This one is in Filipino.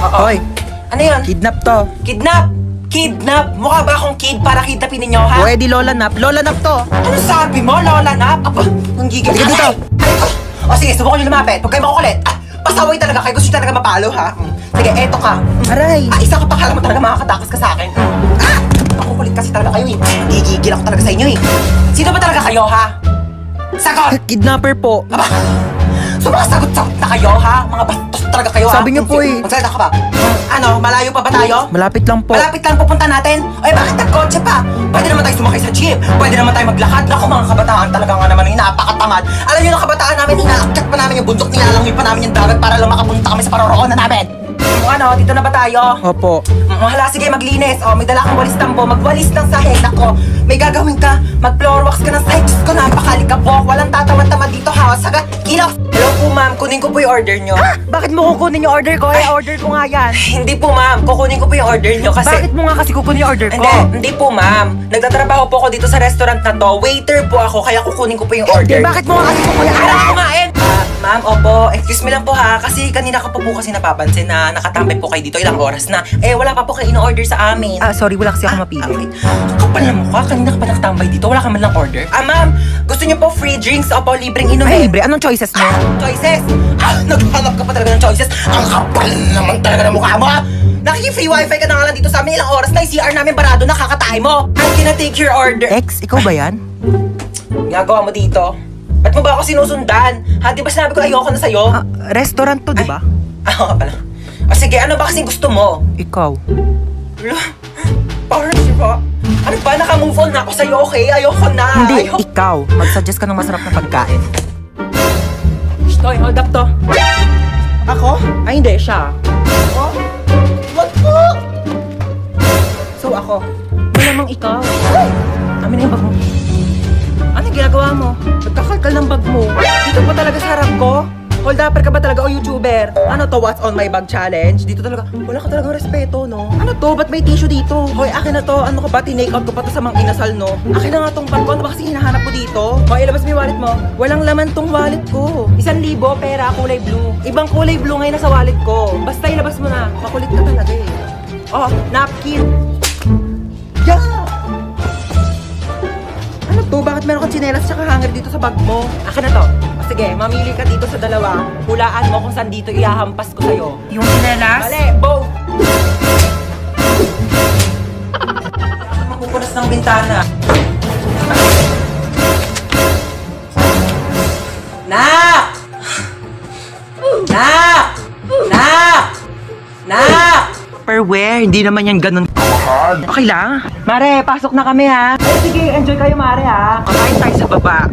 Hoy, Ano yun? kidnap to. Kidnap! Kidnap! Mukha ba akong kid para kidnapin ninyo, ha? Pwede Lola Nap. Lola Nap to. Ano sabi mo, Lola Nap? Aba, ang gigil. Halika dito. O sige, subukan nyo lumapit. Huwag kayo makukulit. Pasaway talaga kayo. Gusto nyo talaga mapalo, ha? Sige, eto ka. Aray. Isa ka pa, kala mo talaga makakatakas ka sa akin. Makukulit kasi talaga kayo, eh. Gigigil ako talaga sa inyo, eh. Sino ba talaga kayo, ha? Sagot! Kidnapper po. Aba, sumasagot-sagot na kayo, ha? Mga bastos talaga kayo, ha? Sabi niyo po, eh. Magsalita ka ba? Ano, malayo pa ba tayo? Malapit lang po. Malapit lang pupunta natin? Ay, bakit nagkotse pa? Pwede naman tayo sumakay sa jeep. Pwede naman tayo maglakad. Naku, mga kabataan talaga nga naman yung napakatamad. Alam niyo na kabataan namin, inaakyat pa namin yung bundok, nilalangoy pa namin yung dagat para lang makapunta kami sa paroroonan namin. Ano, dito na ba tayo? Opo. Hala, sige, maglinis. O, may dala kang walis tambo. Magwalis ng sahig. Ako, may gagawin ka. Mag-floor wax ka ng sahig. Diyos ko, napakalikabok. Walang tatawad-tamad dito, ha? Saga, kilos. Hello po, ma'am. Kunin ko po yung order nyo. Bakit mo kukunin yung order ko? Order ko nga yan. Hindi po, ma'am. Kukunin ko po yung order nyo kasi... Bakit mo nga kasi kukunin yung order ko? Hindi po, ma'am. Nagtatrabaho po ako dito sa restaurant na to. Waiter po ako, kaya kukunin ko po yung order. Bakit mo nga kasi kukunin? Alam ko nga, ma'am, opo. Excuse me lang po, ha. Kasi kanina ko pa po kasi napapansin na nakatambay po kayo dito ilang oras na. Wala pa po kayo in-order sa amin. Sorry, wala kasi ako mapili. Okay. Kapal na mukha. Kanina ka pa nakatambay dito. Wala ka man lang order. Ma'am, gusto niyo po free drinks? Opo, libreng inumin. Ay, libre. Anong choices mo? Choices? Naghanap ka pa talaga ng choices. Ang kapal naman talaga ng mukha mo. Nakiki-free wifi ka na nga lang dito sa amin. Ilang oras na yung CR namin barado, nakakatahay mo. I'm gonna take your order. Ex, ikaw ba yan? Gagawa mo dito? Ba't mo ba ako sinusundan? Ha, di ba sinabi ko ayoko na sa'yo? Restaurant to, di ba? Oo ka pala. Sige, ano ba kasing gusto mo? Ikaw. Wala. Parang siya. Ano ba? Naka-move on na ako sa'yo, okay? Ayoko na. Hindi, ikaw. Mag-suggest ka ng masarap na pagkain. Toy, hold up to. Ako? Ay, hindi. Siya. Ako? Wag po! So, ako? Malamang ikaw. Amin na yung bag mo. Ano ginagawa mo? Nagkakalkal ng bag mo. Dito pa talaga sa harap ko? Hold upper ka ba talaga o YouTuber? Ano to, what's on my bag challenge? Dito talaga, wala ka talagang respeto, no? Ano to, ba't may tissue dito? Hoy, akin na to, ano ka ba, tinake out ko pa to sa mga inasal, no? Akin na nga tong bag ko, ano ba kasi hinahanap ko dito? Hoy, ilabas mo yung wallet mo. Walang laman tong wallet ko. 1,000 pera, kulay blue. Ibang kulay blue ngayon nasa wallet ko. Basta ilabas mo na, makulit ka talaga eh. Oh, napkin. Yeah! Ano to? Bakit meron kang tsinelas tsaka hanger dito sa bag mo? Akin na to. Sige, mamili ka dito sa dalawa. Hulaan mo kung saan dito ihahampas ko sa'yo. Yung sinelas? Mali! Both! Mapupunas ng bintana. Nak! Nak! Nak! Nak! Tupperware, hindi naman yan ganun. Okay lang? Mare, pasok na kami ha. Sige, enjoy kayo Mare ha. Kakain tayo sa baba.